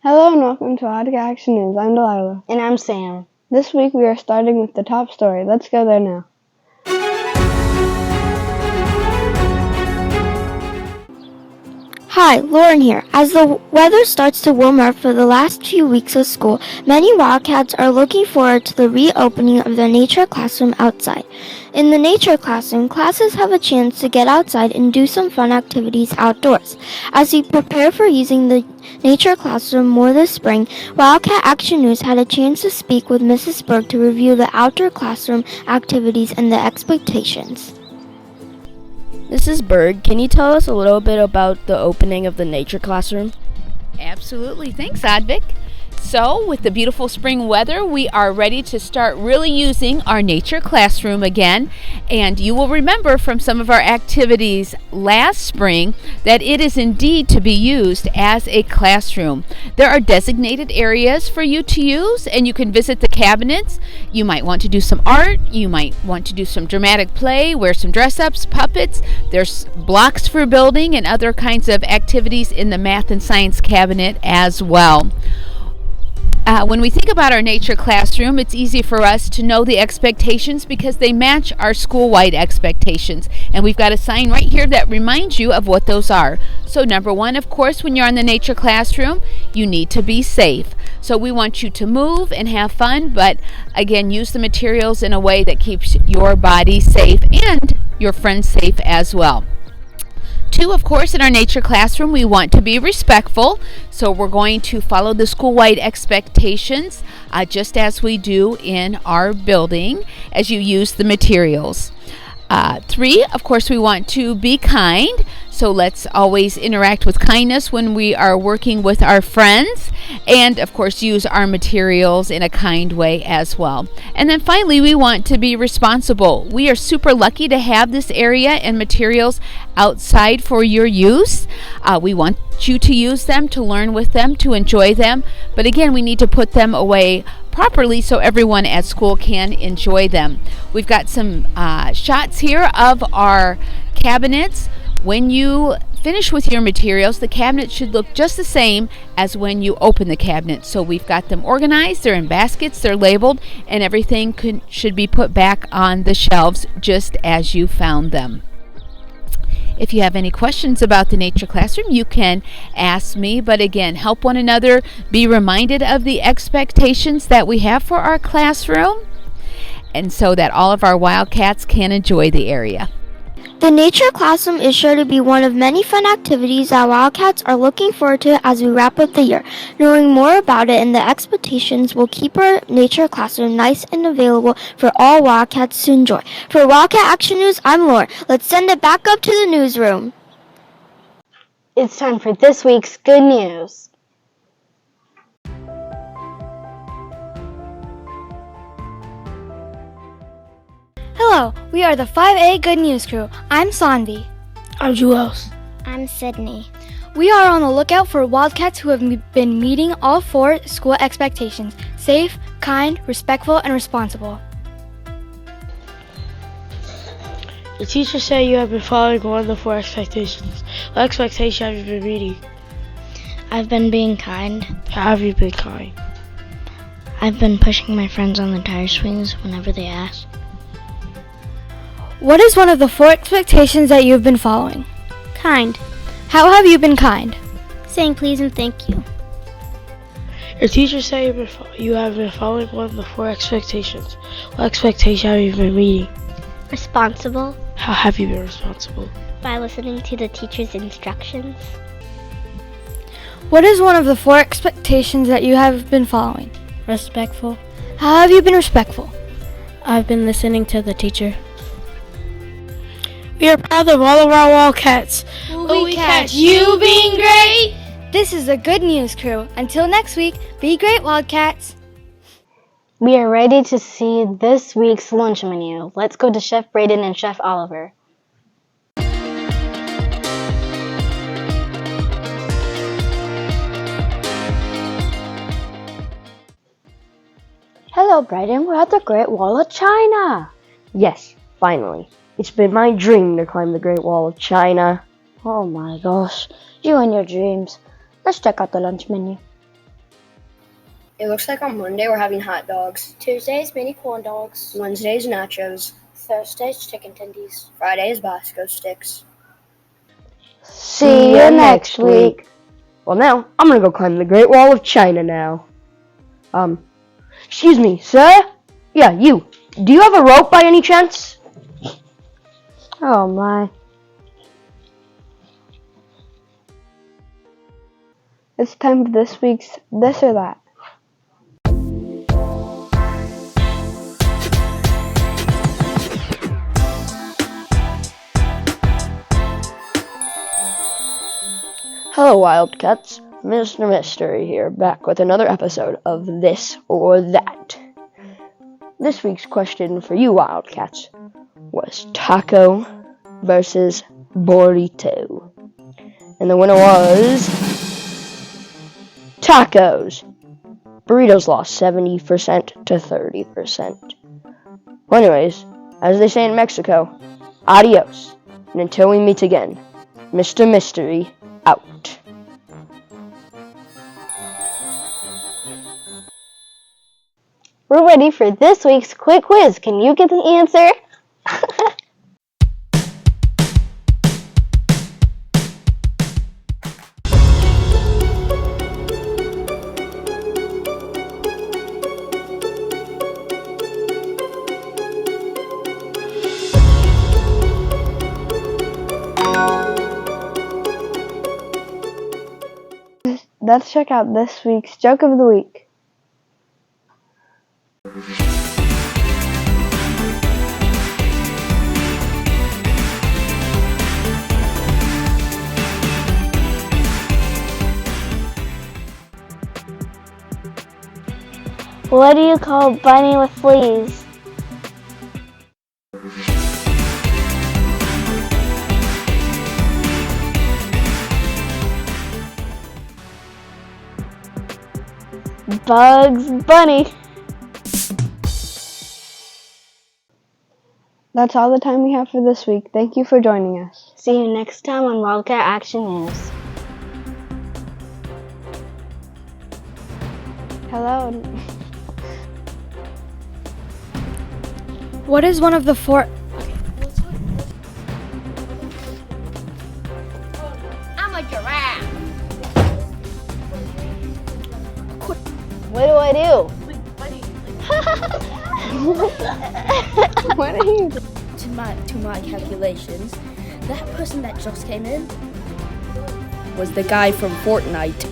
Hello and welcome to Wildcat Action News. I'm Delilah. And I'm Sam. This week we are starting with the top story. Let's go there now. Hi, Lauren here. As the weather starts to warm up for the last few weeks of school, many Wildcats are looking forward to the reopening of their nature classroom outside. In the nature classroom, classes have a chance to get outside and do some fun activities outdoors. As we prepare for using the nature classroom more this spring, Wildcat Action News had a chance to speak with Mrs. Berg to review the outdoor classroom activities and the expectations. Mrs. Berg, can you tell us a little bit about the opening of the nature classroom? Absolutely. Thanks, Advik. So, with the beautiful spring weather, we are ready to start really using our nature classroom again. And you will remember from some of our activities last spring that it is indeed to be used as a classroom. There are designated areas for you to use, and you can visit the cabinets. You might want to do some art. You might want to do some dramatic play, wear some dress-ups, puppets. There's blocks for building and other kinds of activities in the math and science cabinet as well. When we think about our nature classroom, it's easy for us to know the expectations because they match our school-wide expectations. And we've got a sign right here that reminds you of what those are. So number one, of course, when you're in the nature classroom, you need to be safe. So we want you to move and have fun, but again, use the materials in a way that keeps your body safe and your friends safe as well. Two, of course, in our nature classroom, we want to be respectful. So we're going to follow the school-wide expectations just as we do in our building as you use the materials. Three, of course, we want to be kind. So let's always interact with kindness when we are working with our friends. And, of course, use our materials in a kind way as well. And then finally, we want to be responsible. We are super lucky to have this area and materials outside for your use. We want you to use them, to learn with them, to enjoy them. But again, we need to put them away properly so everyone at school can enjoy them. We've got some shots here of our cabinets. When you finish with your materials, the cabinet should look just the same as when you open the cabinet. So we've got them organized, they're in baskets, they're labeled, and everything should be put back on the shelves just as you found them. If you have any questions about the nature classroom, you can ask me. But again, help one another, be reminded of the expectations that we have for our classroom, and so that all of our Wildcats can enjoy the area. The nature classroom is sure to be one of many fun activities that Wildcats are looking forward to as we wrap up the year. Knowing more about it and the expectations will keep our nature classroom nice and available for all Wildcats to enjoy. For Wildcat Action News, I'm Lauren. Let's send it back up to the newsroom. It's time for this week's good news. Hello, we are the 5A Good News Crew. I'm Sanvi. I'm Jules. I'm Sydney. We are on the lookout for Wildcats who have been meeting all 4 school expectations: safe, kind, respectful, and responsible. The teachers say you have been following one of the 4 expectations. What expectation have you been meeting? I've been being kind. How have you been kind? I've been pushing my friends on the tire swings whenever they ask. What is one of the 4 expectations that you've been following? Kind. How have you been kind? Saying please and thank you. Your teachers say you have been following one of the 4 expectations. What expectation have you been meeting? Responsible. How have you been responsible? By listening to the teacher's instructions. What is one of the 4 expectations that you have been following? Respectful. How have you been respectful? I've been listening to the teacher. We are proud of all of our Wildcats. Will we catch you being great? This is the Good News Crew. Until next week, be great, Wildcats. We are ready to see this week's lunch menu. Let's go to Chef Braden and Chef Oliver. Hello, Braden. We're at the Great Wall of China. Yes, finally. It's been my dream to climb the Great Wall of China. Oh my gosh, you and your dreams. Let's check out the lunch menu. It looks like on Monday we're having hot dogs. Tuesday's mini corn dogs. Wednesday's nachos. Thursday's chicken tendies. Friday's Bosco sticks. See you next week. Well, now, I'm gonna go climb the Great Wall of China now. Excuse me, sir? Yeah, you. Do you have a rope by any chance? Oh my. It's time for this week's This or That. Hello, Wildcats. Mr. Mystery here, back with another episode of This or That. This week's question for you, Wildcats, was taco versus burrito. And the winner was tacos. Burritos lost 70% to 30%. Well, anyways, as they say in Mexico, adios. And until we meet again, Mr. Mystery out. We're ready for this week's quick quiz. Can you get the answer? Let's check out this week's Joke of the Week. What do you call a bunny with fleas? Bugs Bunny. That's all the time we have for this week. Thank you for joining us. See you next time on Wildcat Action News. Hello. What is one of the four... I'm a giraffe. What do I do? What are you doing? To my calculations, that person that just came in was the guy from Fortnite.